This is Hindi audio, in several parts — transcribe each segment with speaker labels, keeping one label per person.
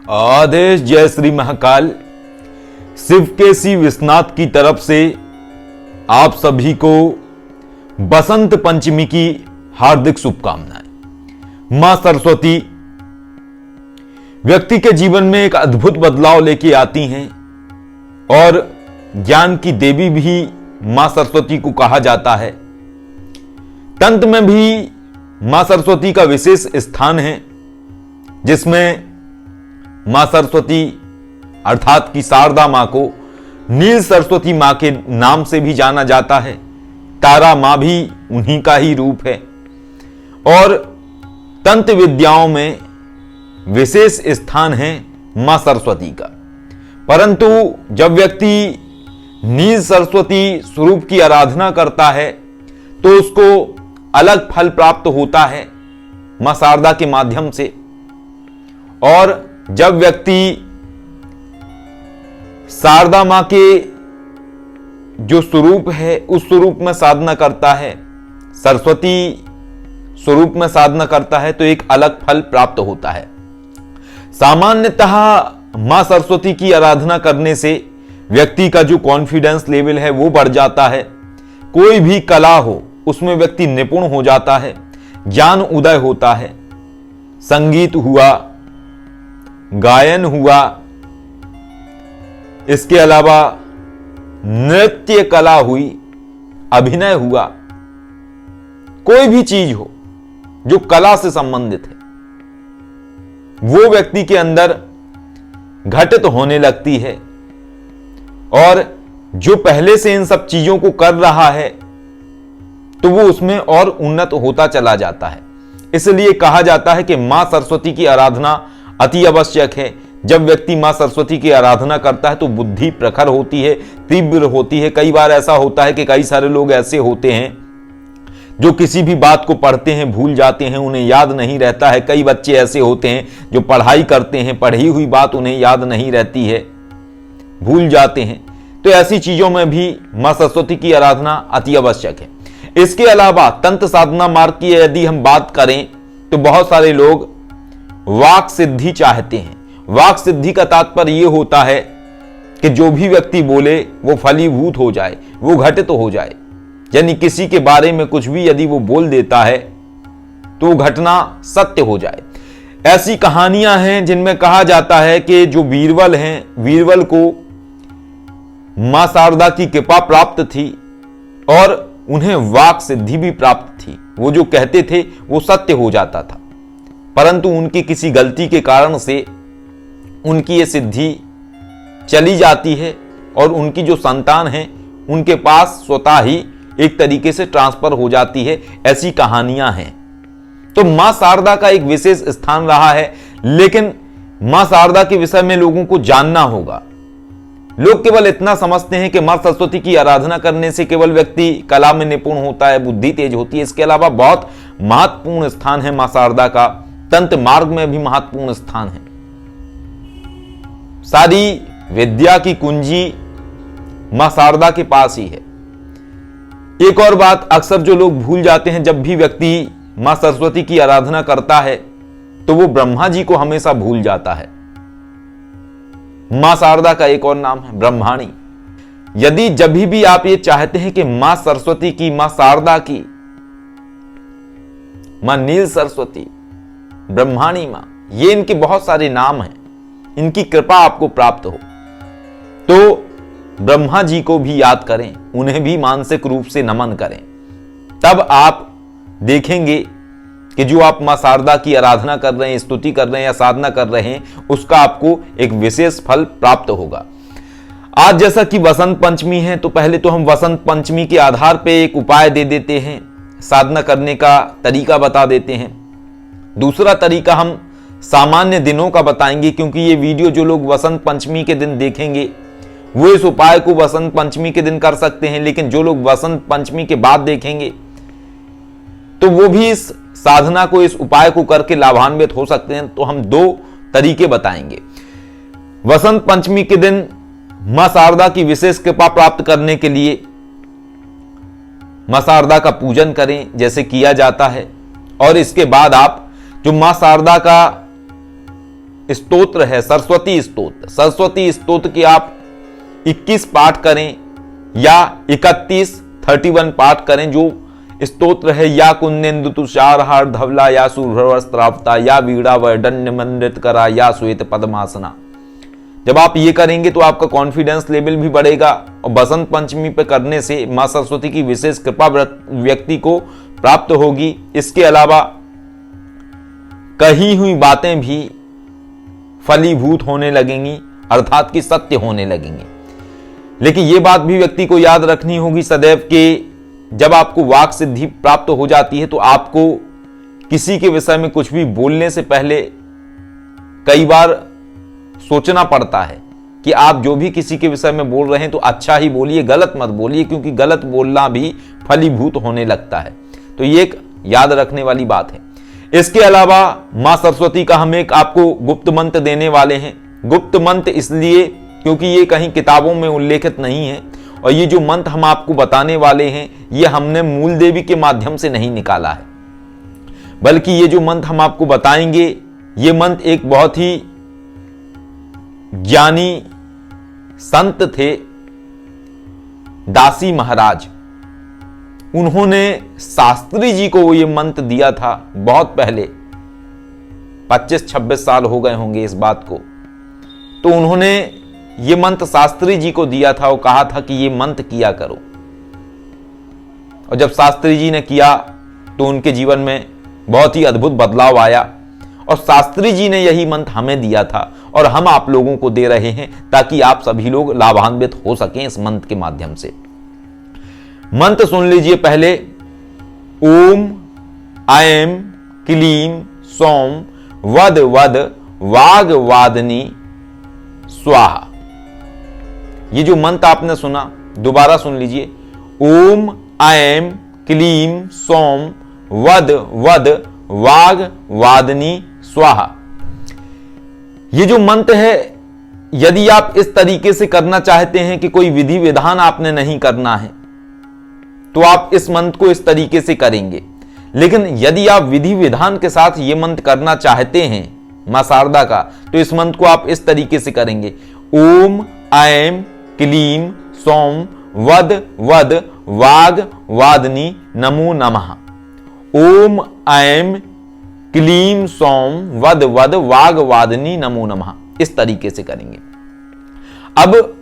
Speaker 1: आदेश जय श्री महाकाल। शिवकेशी विश्वनाथ की तरफ से आप सभी को बसंत पंचमी की हार्दिक शुभकामनाएं। मां सरस्वती व्यक्ति के जीवन में एक अद्भुत बदलाव लेके आती हैं और ज्ञान की देवी भी मां सरस्वती को कहा जाता है। तंत्र में भी मां सरस्वती का विशेष स्थान है, जिसमें मां सरस्वती अर्थात की शारदा मां को नील सरस्वती मां के नाम से भी जाना जाता है। तारा मां भी उन्हीं का ही रूप है और तंत्र विद्याओं में विशेष स्थान है मां सरस्वती का। परंतु जब व्यक्ति नील सरस्वती स्वरूप की आराधना करता है तो उसको अलग फल प्राप्त होता है मां शारदा के माध्यम से। और जब व्यक्ति शारदा मां के जो स्वरूप है उस स्वरूप में साधना करता है, सरस्वती स्वरूप में साधना करता है, तो एक अलग फल प्राप्त होता है। सामान्यतः मां सरस्वती की आराधना करने से व्यक्ति का जो कॉन्फिडेंस लेवल है वो बढ़ जाता है। कोई भी कला हो उसमें व्यक्ति निपुण हो जाता है, ज्ञान उदय होता है। संगीत हुआ, गायन हुआ, इसके अलावा नृत्य कला हुई, अभिनय हुआ, कोई भी चीज हो जो कला से संबंधित है वो व्यक्ति के अंदर घटित होने लगती है। और जो पहले से इन सब चीजों को कर रहा है तो वो उसमें और उन्नत होता चला जाता है। इसलिए कहा जाता है कि मां सरस्वती की आराधना अति आवश्यक है। जब व्यक्ति मां सरस्वती की आराधना करता है तो बुद्धि प्रखर होती है, तीव्र होती है। कई बार ऐसा होता है कि कई सारे लोग ऐसे होते हैं जो किसी भी बात को पढ़ते हैं भूल जाते हैं, उन्हें याद नहीं रहता है। कई बच्चे ऐसे होते हैं जो पढ़ाई करते हैं, पढ़ी हुई बात उन्हें याद नहीं रहती है, भूल जाते हैं। तो ऐसी चीजों में भी मां सरस्वती की आराधना अति आवश्यक है। इसके अलावा तंत्र साधना मार्ग की यदि हम बात करें तो बहुत सारे लोग वाक सिद्धि चाहते हैं। वाक सिद्धि का तात्पर्य यह होता है कि जो भी व्यक्ति बोले वो फलीभूत हो जाए, वो घटित हो जाए। यानी किसी के बारे में कुछ भी यदि वो बोल देता है तो वो घटना सत्य हो जाए। ऐसी कहानियां हैं जिनमें कहा जाता है कि जो बीरबल हैं, बीरबल को मां शारदा की कृपा प्राप्त थी और उन्हें वाक सिद्धि भी प्राप्त थी। वो जो कहते थे वो सत्य हो जाता था, परंतु उनकी किसी गलती के कारण से उनकी ये सिद्धि चली जाती है और उनकी जो संतान है उनके पास स्वतः ही एक तरीके से ट्रांसफर हो जाती है। ऐसी कहानियां हैं। तो मां शारदा का एक विशेष स्थान रहा है, लेकिन मां शारदा के विषय में लोगों को जानना होगा। लोग केवल इतना समझते हैं कि मां सरस्वती की आराधना करने से केवल व्यक्ति कला में निपुण होता है, बुद्धि तेज होती है। इसके अलावा बहुत महत्वपूर्ण स्थान है मां शारदा का। तंत्र मार्ग में भी महत्वपूर्ण स्थान है। सारी विद्या की कुंजी मां शारदा के पास ही है। एक और बात अक्सर जो लोग भूल जाते हैं, जब भी व्यक्ति मां सरस्वती की आराधना करता है तो वो ब्रह्मा जी को हमेशा भूल जाता है। मां शारदा का एक और नाम है ब्रह्माणी। यदि जब भी आप ये चाहते हैं कि मां सरस्वती की, मां शारदा की, मां नील सरस्वती, ब्रह्माणी मां, ये इनके बहुत सारे नाम हैं, इनकी कृपा आपको प्राप्त हो तो ब्रह्मा जी को भी याद करें, उन्हें भी मानसिक रूप से नमन करें। तब आप देखेंगे कि जो आप मां शारदा की आराधना कर रहे हैं, स्तुति कर रहे हैं या साधना कर रहे हैं, उसका आपको एक विशेष फल प्राप्त होगा। आज जैसा कि वसंत पंचमी है तो पहले तो हम वसंत पंचमी के आधार पे एक उपाय दे देते हैं, साधना करने का तरीका बता देते हैं। दूसरा तरीका हम सामान्य दिनों का बताएंगे, क्योंकि ये वीडियो जो लोग वसंत पंचमी के दिन देखेंगे वो इस उपाय को वसंत पंचमी के दिन कर सकते हैं, लेकिन जो लोग वसंत पंचमी के बाद देखेंगे तो वो भी इस साधना को, इस उपाय को करके लाभान्वित हो सकते हैं। तो हम दो तरीके बताएंगे। वसंत पंचमी के दिन मां शारदा की विशेष कृपा प्राप्त करने के लिए मां शारदा का पूजन करें जैसे किया जाता है, और इसके बाद आप जो मां शारदा का स्तोत्र है सरस्वती स्तोत्र। सरस्वती स्तोत्र के आप 21 पाठ करें या 31 पाठ करें। जो स्तोत्र है या कुंदेन्दु तुषारहार धवला या सुरवस्त्रावता या वीणा वैडन्य मंडित करा या श्वेत पद्मासना। जब आप ये करेंगे तो आपका कॉन्फिडेंस लेवल भी बढ़ेगा और बसंत पंचमी पे करने से मां सरस्वती की विशेष कृपा व्यक्ति को प्राप्त होगी। इसके अलावा कही हुई बातें भी फलीभूत होने लगेंगी, अर्थात कि सत्य होने लगेंगी। लेकिन यह बात भी व्यक्ति को याद रखनी होगी सदैव कि जब आपको वाक सिद्धि प्राप्त हो जाती है तो आपको किसी के विषय में कुछ भी बोलने से पहले कई बार सोचना पड़ता है कि आप जो भी किसी के विषय में बोल रहे हैं तो अच्छा ही बोलिए, गलत मत बोलिए, क्योंकि गलत बोलना भी फलीभूत होने लगता है। तो ये एक याद रखने वाली बात है। इसके अलावा मां सरस्वती का हम एक आपको गुप्त मंत्र देने वाले हैं। गुप्त मंत्र इसलिए क्योंकि ये कहीं किताबों में उल्लेखित नहीं है और ये जो मंत्र हम आपको बताने वाले हैं ये हमने मूल देवी के माध्यम से नहीं निकाला है, बल्कि ये जो मंत्र हम आपको बताएंगे ये मंत्र एक बहुत ही ज्ञानी संत थे, दासी महाराज। उन्होंने शास्त्री जी को ये मंत्र दिया था बहुत पहले, 25-26 साल हो गए होंगे इस बात को। तो उन्होंने ये मंत्र शास्त्री जी को दिया था और कहा था कि ये मंत्र किया करो। और जब शास्त्री जी ने किया तो उनके जीवन में बहुत ही अद्भुत बदलाव आया और शास्त्री जी ने यही मंत्र हमें दिया था और हम आप लोगों को दे रहे हैं ताकि आप सभी लोग लाभान्वित हो सकें इस मंत्र के माध्यम से। मंत्र सुन लीजिए पहले। ओम ऐं क्लीं सौं वद वद वाग वादनी स्वाहा। ये जो मंत्र आपने सुना दोबारा सुन लीजिए। ओम ऐं क्लीं सौं वद वद वाग वादनी स्वाहा। ये जो मंत्र है यदि आप इस तरीके से करना चाहते हैं कि कोई विधि विधान आपने नहीं करना है तो आप इस मंत्र को इस तरीके से करेंगे। लेकिन यदि आप विधि विधान के साथ ये मंत्र करना चाहते हैं मां शारदा का तो इस मंत्र को आप इस तरीके से करेंगे। ओम ऐं क्लीं सौं वद वद वाग वादनी नमो नमः। ओम ऐं क्लीं सौं वद वद वाग वादनी नमो नमः। इस तरीके से करेंगे। अब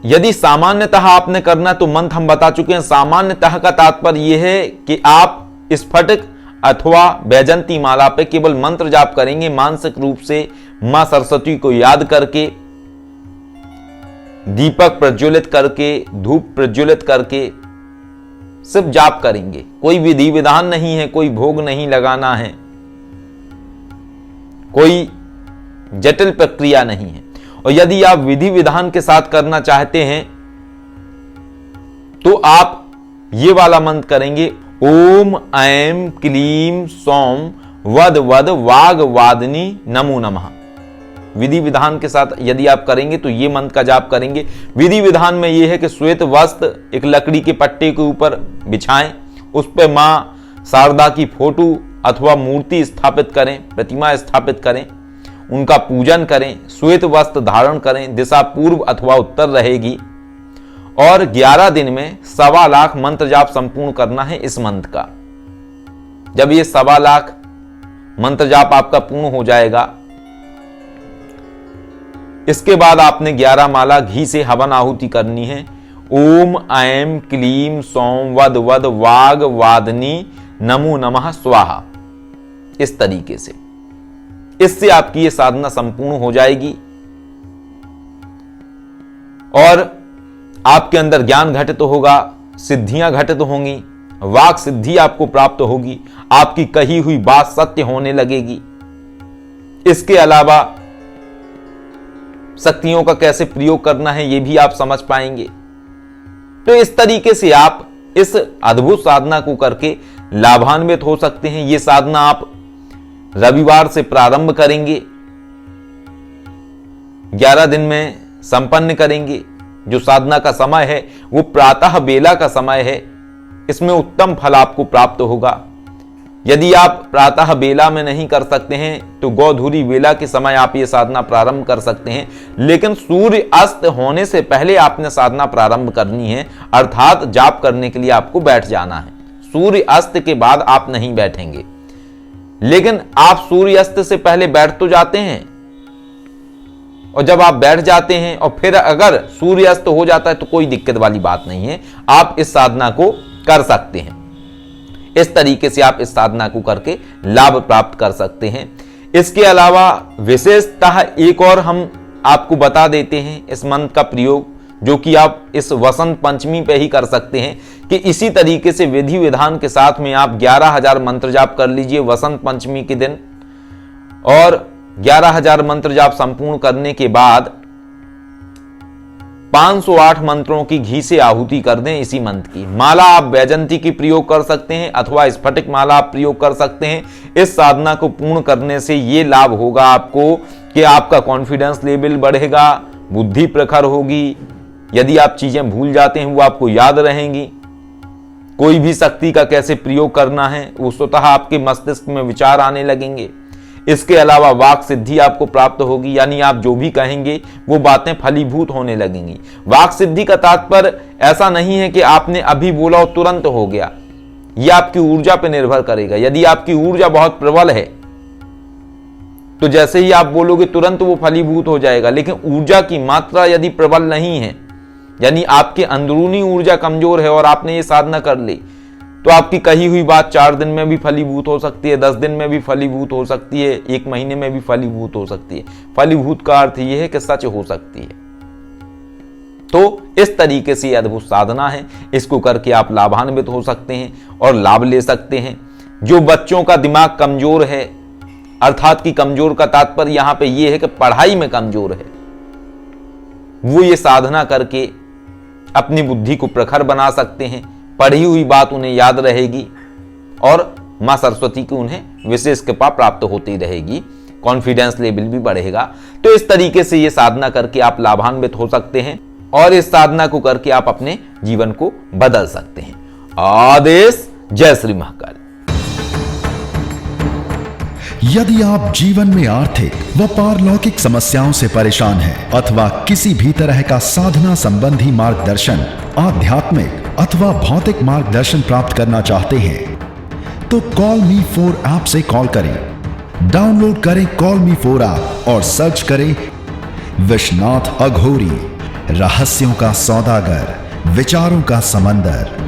Speaker 1: यदि सामान्यतः आपने करना तो मंत्र हम बता चुके हैं। सामान्यतः का तात्पर्य यह है कि आप स्फटिक अथवा वैजंती माला पे केवल मंत्र जाप करेंगे, मानसिक रूप से मां सरस्वती को याद करके, दीपक प्रज्वलित करके, धूप प्रज्वलित करके सिर्फ जाप करेंगे। कोई विधि विधान नहीं है, कोई भोग नहीं लगाना है, कोई जटिल प्रक्रिया नहीं है। और यदि आप विधि विधान के साथ करना चाहते हैं तो आप ये वाला मंत्र करेंगे। ओम ऐं क्लीं सौं वद वद वाग वादनी नमो नमः। विधि विधान के साथ यदि आप करेंगे तो ये मंत्र का जाप करेंगे। विधि विधान में यह है कि श्वेत वस्त्र एक लकड़ी के पट्टे के ऊपर बिछाएं, उस पर मां शारदा की फोटो अथवा मूर्ति स्थापित करें, प्रतिमा स्थापित करें, उनका पूजन करें, श्वेत वस्त्र धारण करें, दिशा पूर्व अथवा उत्तर रहेगी और 11 दिन में 1.25 लाख मंत्र जाप संपूर्ण करना है इस मंत्र का। जब ये 1.25 लाख मंत्र जाप आपका पूर्ण हो जाएगा इसके बाद आपने 11 माला घी से हवन आहुति करनी है। ओम ऐं क्लीं सौं वद वद वाग वादनी नमो नमः स्वाहा। इस तरीके से इससे आपकी ये साधना संपूर्ण हो जाएगी और आपके अंदर ज्ञान घटित होगा, सिद्धियां घटित होंगी, वाक सिद्धि आपको प्राप्त होगी, आपकी कही हुई बात सत्य होने लगेगी। इसके अलावा शक्तियों का कैसे प्रयोग करना है यह भी आप समझ पाएंगे। तो इस तरीके से आप इस अद्भुत साधना को करके लाभान्वित हो सकते हैं। यह साधना आप रविवार से प्रारंभ करेंगे, 11 दिन में संपन्न करेंगे। जो साधना का समय है वो प्रातः बेला का समय है, इसमें उत्तम फल आपको प्राप्त होगा। यदि आप प्रातः बेला में नहीं कर सकते हैं तो गोधूली बेला के समय आप ये साधना प्रारंभ कर सकते हैं, लेकिन सूर्य अस्त होने से पहले आपने साधना प्रारंभ करनी है, अर्थात जाप करने के लिए आपको बैठ जाना है। सूर्य अस्त के बाद आप नहीं बैठेंगे, लेकिन आप सूर्य अस्त से पहले बैठ तो जाते हैं, और जब आप बैठ जाते हैं और फिर अगर सूर्य अस्त हो जाता है तो कोई दिक्कत वाली बात नहीं है, आप इस साधना को कर सकते हैं। इस तरीके से आप इस साधना को करके लाभ प्राप्त कर सकते हैं। इसके अलावा विशेषतः एक और हम आपको बता देते हैं इस मंत्र का प्रयोग, जो कि आप इस वसंत पंचमी पे ही कर सकते हैं, कि इसी तरीके से विधि विधान के साथ में आप 11,000 मंत्र जाप कर लीजिए वसंत पंचमी के दिन, और 11,000 मंत्र जाप संपूर्ण करने के बाद 508 मंत्रों की घी से आहुति कर दें इसी मंत्र की। माला आप वैजंती की प्रयोग कर सकते हैं अथवा स्फटिक माला आप प्रयोग कर सकते हैं। इस साधना को पूर्ण करने से ये लाभ होगा आपको कि आपका कॉन्फिडेंस लेवल बढ़ेगा, बुद्धि प्रखर होगी, यदि आप चीजें भूल जाते हैं वो आपको याद रहेंगी, कोई भी शक्ति का कैसे प्रयोग करना है वो स्वतः आपके मस्तिष्क में विचार आने लगेंगे। इसके अलावा वाक सिद्धि आपको प्राप्त होगी, यानी आप जो भी कहेंगे वो बातें फलीभूत होने लगेंगी। वाक सिद्धि का तात्पर्य ऐसा नहीं है कि आपने अभी बोला और तुरंत हो गया, यह आपकी ऊर्जा पर निर्भर करेगा। यदि आपकी ऊर्जा बहुत प्रबल है तो जैसे ही आप बोलोगे तुरंत वो फलीभूत हो जाएगा, लेकिन ऊर्जा की मात्रा यदि प्रबल नहीं है, यानी आपकी अंदरूनी ऊर्जा कमजोर है और आपने ये साधना कर ली, तो आपकी कही हुई बात 4 दिन में भी फलीभूत हो सकती है, 10 दिन में भी फलीभूत हो सकती है, 1 महीने में भी फलीभूत हो सकती है। फलीभूत का अर्थ यह है कि सच हो सकती है। तो इस तरीके से अद्भुत साधना है, इसको करके आप लाभान्वित हो सकते हैं और लाभ ले सकते हैं। जो बच्चों का दिमाग कमजोर है, अर्थात कि कमजोर का तात्पर्य यहां पे यह है कि पढ़ाई में कमजोर है, वो ये साधना करके अपनी बुद्धि को प्रखर बना सकते हैं। पढ़ी हुई बात उन्हें याद रहेगी और मां सरस्वती की उन्हें विशेष कृपा प्राप्त होती रहेगी, कॉन्फिडेंस लेवल भी बढ़ेगा। तो इस तरीके से ये साधना करके आप लाभान्वित हो सकते हैं और इस साधना को करके आप अपने जीवन को बदल सकते हैं। आदेश। जय श्री महाकाल।
Speaker 2: यदि आप जीवन में आर्थिक व पारलौकिक समस्याओं से परेशान हैं अथवा किसी भी तरह का साधना संबंधी मार्गदर्शन, आध्यात्मिक अथवा भौतिक मार्गदर्शन प्राप्त करना चाहते हैं तो कॉल मी 4 ऐप से कॉल करें। डाउनलोड करें कॉल मी 4 ऐप और सर्च करें विश्वनाथ अघोरी, रहस्यों का सौदागर, विचारों का समंदर।